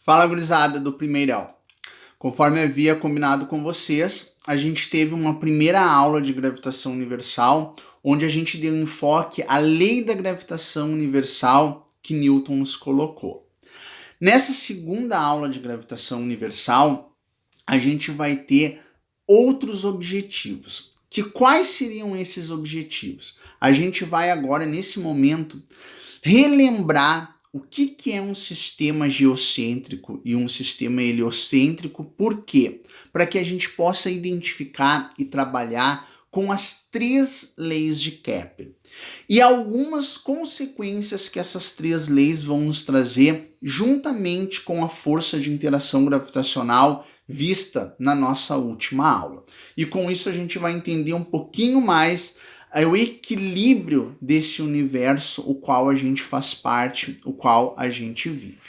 Fala, gurizada do Primeirão. Conforme havia combinado com vocês, a gente teve uma primeira aula de gravitação universal, onde a gente deu enfoque à lei da gravitação universal que Newton nos colocou. Nessa segunda aula de gravitação universal, a gente vai ter outros objetivos. Quais seriam esses objetivos? A gente vai agora, nesse momento, relembrar o que é um sistema geocêntrico e um sistema heliocêntrico. Por quê? Para que a gente possa identificar e trabalhar com as três leis de Kepler e algumas consequências que essas três leis vão nos trazer juntamente com a força de interação gravitacional vista na nossa última aula. E com isso a gente vai entender um pouquinho mais o equilíbrio desse universo, o qual a gente faz parte, o qual a gente vive.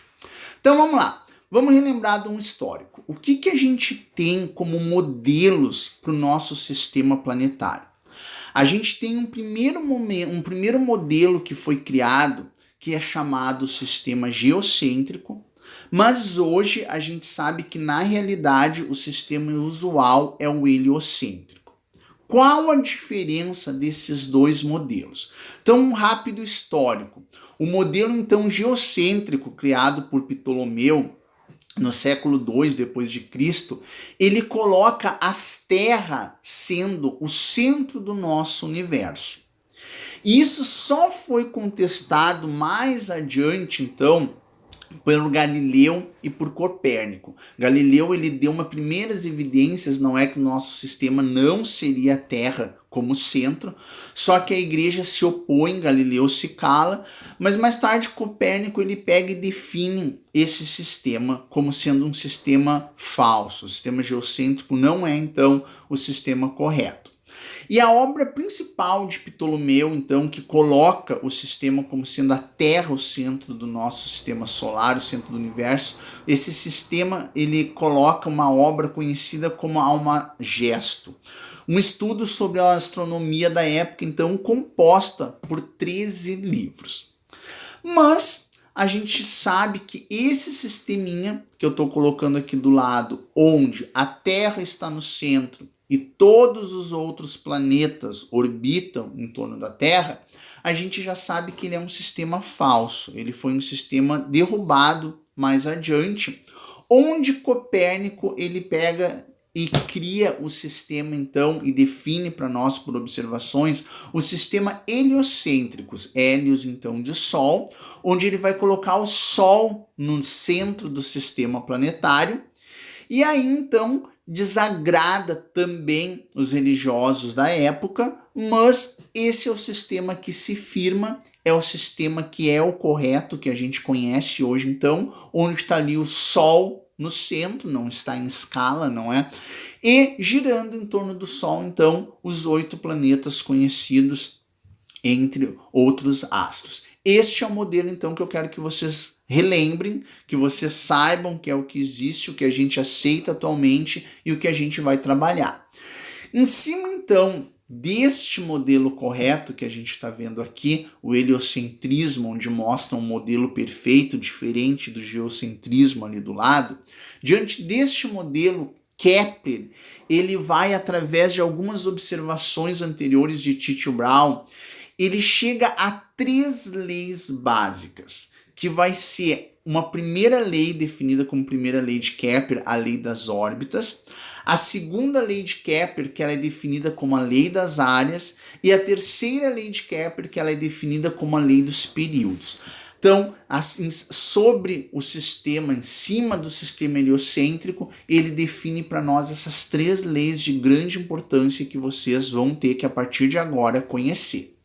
Então vamos lá, vamos relembrar de um histórico. O que a gente tem como modelos para o nosso sistema planetário? A gente tem um primeiro modelo que foi criado, que é chamado sistema geocêntrico, mas hoje a gente sabe que na realidade o sistema usual é o heliocêntrico. Qual a diferença desses dois modelos? Então, um rápido histórico. O modelo, então, geocêntrico, criado por Ptolomeu no século II depois de Cristo, ele coloca as terras sendo o centro do nosso universo. E isso só foi contestado mais adiante, então, pelo Galileu e por Copérnico. Galileu ele deu uma primeiras evidências, não é que o nosso sistema não seria a Terra como centro, só que a igreja se opõe, Galileu se cala, mas mais tarde Copérnico ele pega e define esse sistema como sendo um sistema falso. O sistema geocêntrico não é então o sistema correto. E a obra principal de Ptolomeu, então, que coloca o sistema como sendo a Terra o centro do nosso sistema solar, o centro do universo, esse sistema ele coloca uma obra conhecida como Almagesto. Um estudo sobre a astronomia da época, então, composta por 13 livros. Mas a gente sabe que esse sisteminha que eu estou colocando aqui do lado, onde a Terra está no centro e todos os outros planetas orbitam em torno da Terra, a gente já sabe que ele é um sistema falso. Ele foi um sistema derrubado mais adiante, onde Copérnico ele pega e cria o sistema, então, e define para nós, por observações, o sistema heliocêntrico, hélios, então, de Sol, onde ele vai colocar o Sol no centro do sistema planetário, e aí, então, desagrada também os religiosos da época, mas esse é o sistema que se firma, é o sistema que é o correto, que a gente conhece hoje, então, onde está ali o Sol no centro, não está em escala, não é? E girando em torno do Sol, então, os 8 planetas conhecidos, entre outros astros. Este é o modelo, então, que eu quero que vocês relembrem, que vocês saibam que é o que existe, o que a gente aceita atualmente e o que a gente vai trabalhar. Em cima, então, deste modelo correto que a gente está vendo aqui, o heliocentrismo, onde mostra um modelo perfeito, diferente do geocentrismo ali do lado, diante deste modelo, Kepler, ele vai, através de algumas observações anteriores de Tycho Brahe, ele chega a 3 leis básicas, que vai ser uma primeira lei definida como primeira lei de Kepler, a lei das órbitas, a segunda lei de Kepler, que ela é definida como a lei das áreas, e a terceira lei de Kepler, que ela é definida como a lei dos períodos. Então, assim, sobre o sistema, em cima do sistema heliocêntrico, ele define para nós essas 3 leis de grande importância que vocês vão ter que, a partir de agora, conhecer.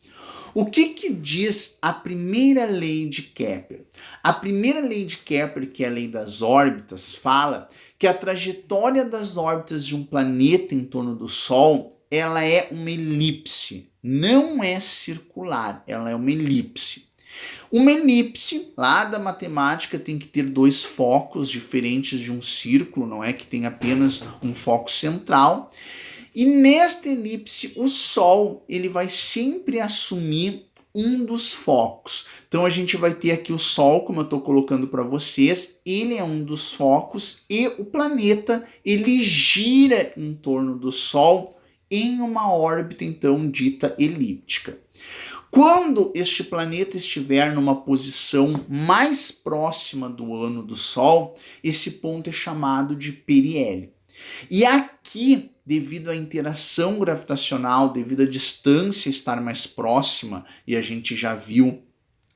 O que diz a primeira lei de Kepler? A primeira lei de Kepler, que é a lei das órbitas, fala que a trajetória das órbitas de um planeta em torno do Sol, ela é uma elipse, não é circular, ela é uma elipse. Uma elipse, lá da matemática, tem que ter 2 focos diferentes de um círculo, não é que tem apenas um foco central. E nesta elipse, o Sol ele vai sempre assumir um dos focos. Então a gente vai ter aqui o Sol, como eu estou colocando para vocês, ele é um dos focos e o planeta ele gira em torno do Sol em uma órbita então dita elíptica. Quando este planeta estiver numa posição mais próxima do ano do Sol, esse ponto é chamado de periélio. E aqui, devido à interação gravitacional, devido à distância estar mais próxima, e a gente já viu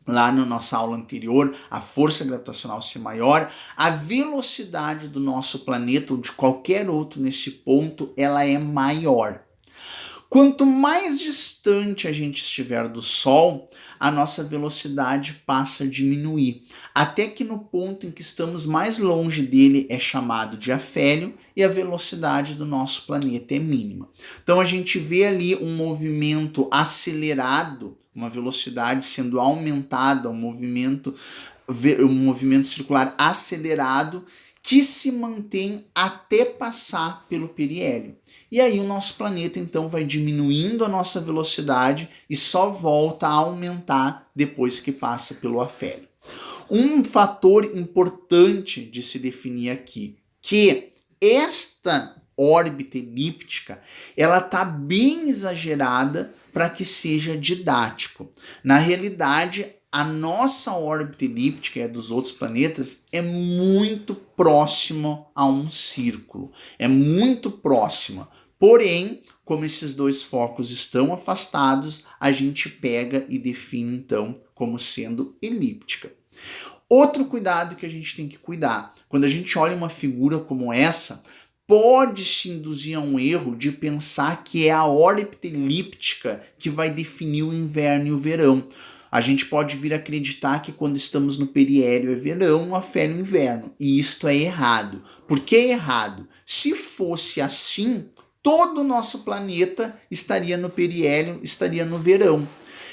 lá na nossa aula anterior, a força gravitacional ser maior, a velocidade do nosso planeta ou de qualquer outro nesse ponto, ela é maior. Quanto mais distante a gente estiver do Sol, a nossa velocidade passa a diminuir, até que no ponto em que estamos mais longe dele é chamado de afélio e a velocidade do nosso planeta é mínima. Então a gente vê ali um movimento acelerado, uma velocidade sendo aumentada, um movimento circular acelerado que se mantém até passar pelo periélio. E aí o nosso planeta então vai diminuindo a nossa velocidade e só volta a aumentar depois que passa pelo afélio. Um fator importante de se definir aqui, que esta órbita elíptica, ela está bem exagerada para que seja didático. Na realidade, a nossa órbita elíptica, dos outros planetas, é muito próxima a um círculo. É muito próxima. Porém, como esses dois focos estão afastados, a gente pega e define então como sendo elíptica. Outro cuidado que a gente tem que cuidar, quando a gente olha uma figura como essa, pode-se induzir a um erro de pensar que é a órbita elíptica que vai definir o inverno e o verão. A gente pode vir a acreditar que quando estamos no periélio é verão, no afélio é inverno. E isto é errado. Por que é errado? Se fosse assim, todo o nosso planeta estaria no periélio, estaria no verão.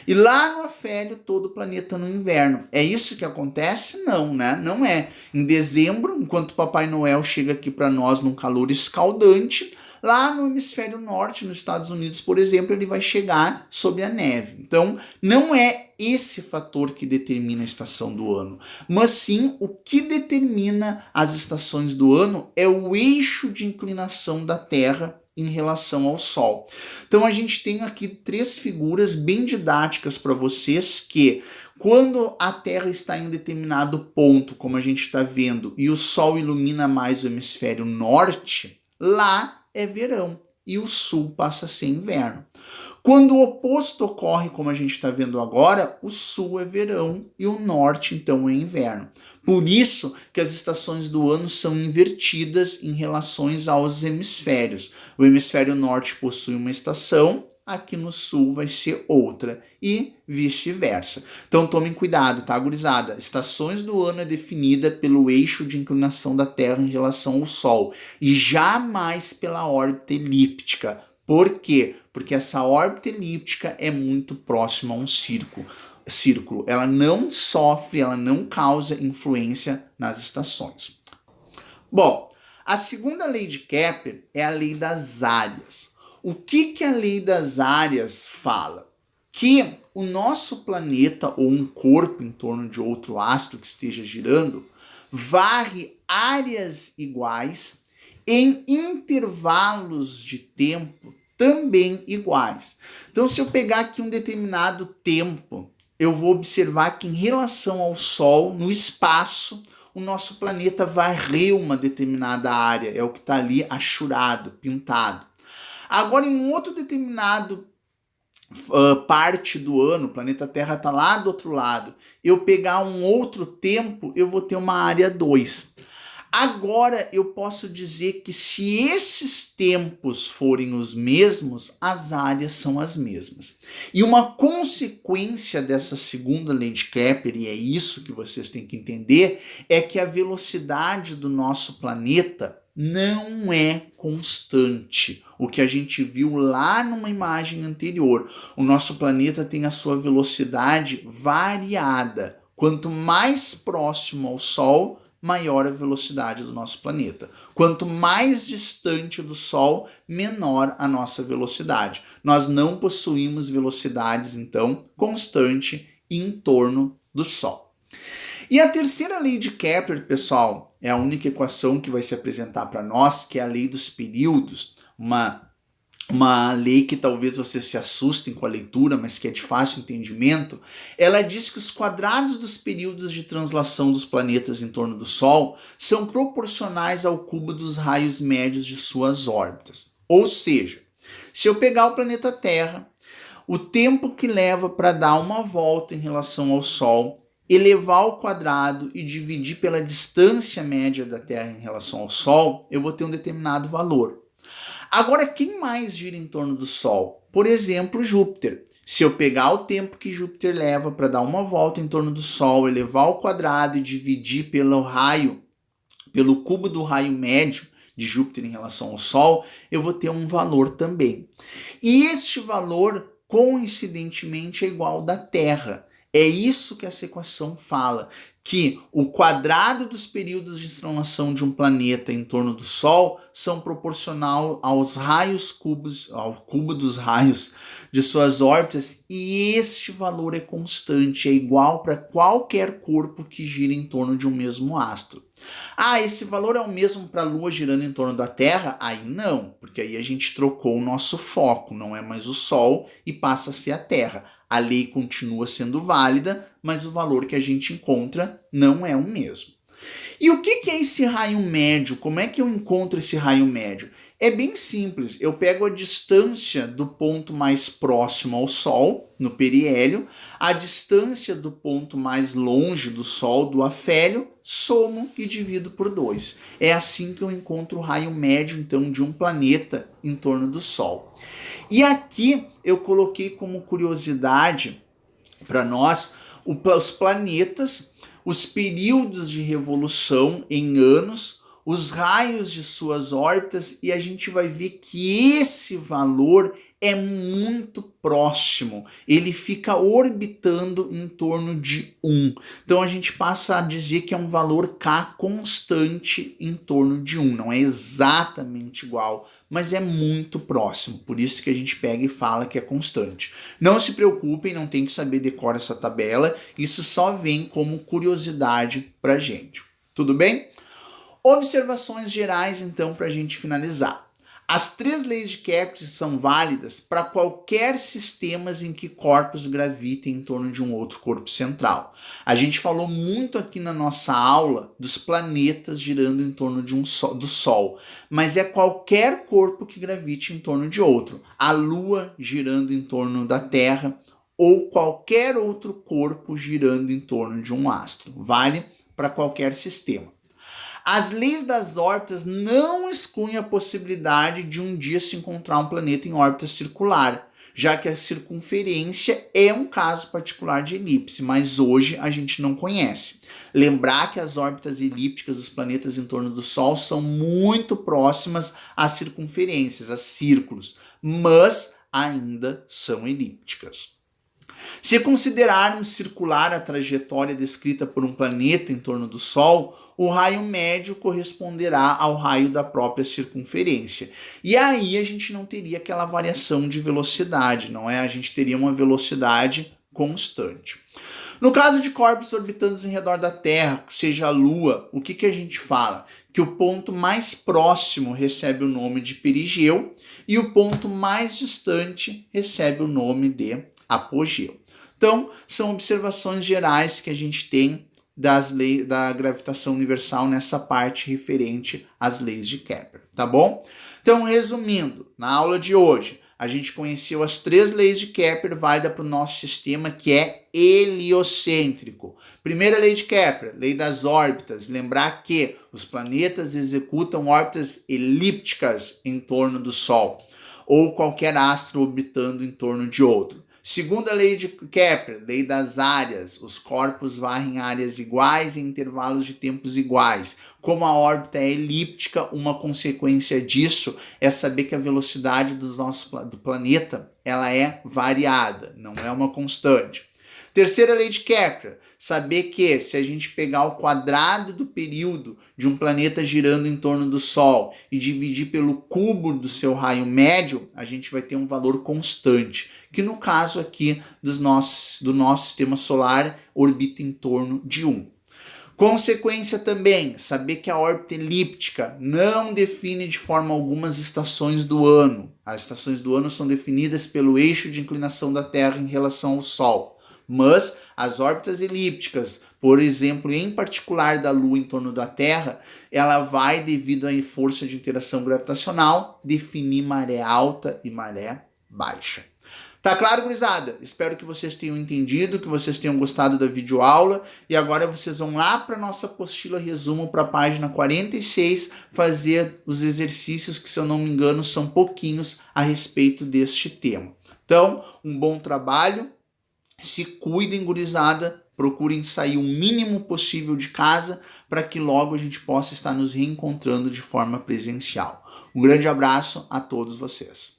E lá no afélio, todo o planeta no inverno. É isso que acontece? Não, né? Não é. Em dezembro, enquanto o Papai Noel chega aqui para nós num calor escaldante, lá no hemisfério norte, nos Estados Unidos, por exemplo, ele vai chegar sob a neve. Então, não é esse fator que determina a estação do ano, mas sim o que determina as estações do ano é o eixo de inclinação da Terra em relação ao Sol. Então a gente tem aqui 3 figuras bem didáticas para vocês que quando a Terra está em um determinado ponto, como a gente está vendo, e o Sol ilumina mais o hemisfério norte, lá é verão e o sul passa a ser inverno. Quando o oposto ocorre, como a gente está vendo agora, o sul é verão e o norte então é inverno. Por isso que as estações do ano são invertidas em relação aos hemisférios. O hemisfério norte possui uma estação, aqui no sul vai ser outra e vice-versa. Então tomem cuidado, tá, gurizada? Estações do ano é definida pelo eixo de inclinação da Terra em relação ao Sol e jamais pela órbita elíptica. Por quê? Porque essa órbita elíptica é muito próxima a um círculo. Ela não sofre, ela não causa influência nas estações. Bom, a segunda lei de Kepler é a lei das áreas. O que a lei das áreas fala? Que o nosso planeta ou um corpo em torno de outro astro que esteja girando varre áreas iguais em intervalos de tempo também iguais. Então, se eu pegar aqui um determinado tempo, eu vou observar que em relação ao Sol, no espaço, o nosso planeta varreu uma determinada área, é o que está ali achurado, pintado. Agora, em um outro determinado parte do ano, o planeta Terra está lá do outro lado, eu pegar um outro tempo, eu vou ter uma área 2. Agora eu posso dizer que se esses tempos forem os mesmos, as áreas são as mesmas. E uma consequência dessa segunda lei de Kepler, e é isso que vocês têm que entender, é que a velocidade do nosso planeta não é constante. O que a gente viu lá numa imagem anterior. O nosso planeta tem a sua velocidade variada. Quanto mais próximo ao Sol, maior a velocidade do nosso planeta. Quanto mais distante do Sol, menor a nossa velocidade. Nós não possuímos velocidades, então, constante em torno do Sol. E a terceira lei de Kepler, pessoal, é a única equação que vai se apresentar para nós, que é a lei dos períodos, uma lei que talvez vocês se assustem com a leitura, mas que é de fácil entendimento. Ela diz que os quadrados dos períodos de translação dos planetas em torno do Sol são proporcionais ao cubo dos raios médios de suas órbitas. Ou seja, se eu pegar o planeta Terra, o tempo que leva para dar uma volta em relação ao Sol, elevar ao quadrado e dividir pela distância média da Terra em relação ao Sol, eu vou ter um determinado valor. Agora, quem mais gira em torno do Sol? Por exemplo, Júpiter. Se eu pegar o tempo que Júpiter leva para dar uma volta em torno do Sol, elevar ao quadrado e dividir pelo cubo do raio médio de Júpiter em relação ao Sol, eu vou ter um valor também. E este valor, coincidentemente, é igual ao da Terra. É isso que essa equação fala, que o quadrado dos períodos de translação de um planeta em torno do Sol são proporcional aos raios cubos, ao cubo dos raios de suas órbitas, e este valor é constante, é igual para qualquer corpo que gira em torno de um mesmo astro. Ah, esse valor é o mesmo para a Lua girando em torno da Terra? Aí não, porque aí a gente trocou o nosso foco, não é mais o Sol e passa a ser a Terra. A lei continua sendo válida, mas o valor que a gente encontra não é o mesmo. E o que é esse raio médio? Como é que eu encontro esse raio médio? É bem simples, eu pego a distância do ponto mais próximo ao Sol, no periélio, a distância do ponto mais longe do Sol, do afélio, somo e divido por 2. É assim que eu encontro o raio médio, então, de um planeta em torno do Sol. E aqui eu coloquei como curiosidade para nós os planetas, os períodos de revolução em anos, os raios de suas órbitas, e a gente vai ver que esse valor é muito próximo. Ele fica orbitando em torno de 1. Então a gente passa a dizer que é um valor K constante em torno de 1. Não é exatamente igual, mas é muito próximo. Por isso que a gente pega e fala que é constante. Não se preocupem, não tem que saber decorar essa tabela. Isso só vem como curiosidade pra gente. Tudo bem? Observações gerais, então, para a gente finalizar. As 3 leis de Kepler são válidas para qualquer sistema em que corpos gravitem em torno de um outro corpo central. A gente falou muito aqui na nossa aula dos planetas girando em torno de do Sol, mas é qualquer corpo que gravite em torno de outro. A Lua girando em torno da Terra ou qualquer outro corpo girando em torno de um astro. Vale para qualquer sistema. As leis das órbitas não excluem a possibilidade de um dia se encontrar um planeta em órbita circular, já que a circunferência é um caso particular de elipse, mas hoje a gente não conhece. Lembrar que as órbitas elípticas dos planetas em torno do Sol são muito próximas às circunferências, a círculos, mas ainda são elípticas. Se considerarmos circular a trajetória descrita por um planeta em torno do Sol, o raio médio corresponderá ao raio da própria circunferência. E aí a gente não teria aquela variação de velocidade, não é? A gente teria uma velocidade constante. No caso de corpos orbitando em redor da Terra, seja a Lua, o que a gente fala? Que o ponto mais próximo recebe o nome de perigeu e o ponto mais distante recebe o nome de apogeu. Então, são observações gerais que a gente tem das leis da gravitação universal nessa parte referente às leis de Kepler, tá bom? Então, resumindo, na aula de hoje, a gente conheceu as 3 leis de Kepler válidas para o nosso sistema, que é heliocêntrico. Primeira lei de Kepler, lei das órbitas. Lembrar que os planetas executam órbitas elípticas em torno do Sol, ou qualquer astro orbitando em torno de outro. Segunda lei de Kepler, lei das áreas. Os corpos varrem áreas iguais em intervalos de tempos iguais. Como a órbita é elíptica, uma consequência disso é saber que a velocidade do planeta ela é variada, não é uma constante. Terceira lei de Kepler, saber que se a gente pegar o quadrado do período de um planeta girando em torno do Sol e dividir pelo cubo do seu raio médio, a gente vai ter um valor constante, que no caso aqui do nosso sistema solar orbita em torno de 1. Consequência também, saber que a órbita elíptica não define de forma alguma as estações do ano. As estações do ano são definidas pelo eixo de inclinação da Terra em relação ao Sol. Mas as órbitas elípticas, por exemplo, em particular da Lua em torno da Terra, ela vai, devido à força de interação gravitacional, definir maré alta e maré baixa. Tá claro, gurizada? Espero que vocês tenham entendido, que vocês tenham gostado da videoaula. E agora vocês vão lá para a nossa apostila resumo, para a página 46, fazer os exercícios que, se eu não me engano, são pouquinhos a respeito deste tema. Então, um bom trabalho. Se cuidem, gurizada. Procurem sair o mínimo possível de casa para que logo a gente possa estar nos reencontrando de forma presencial. Um grande abraço a todos vocês.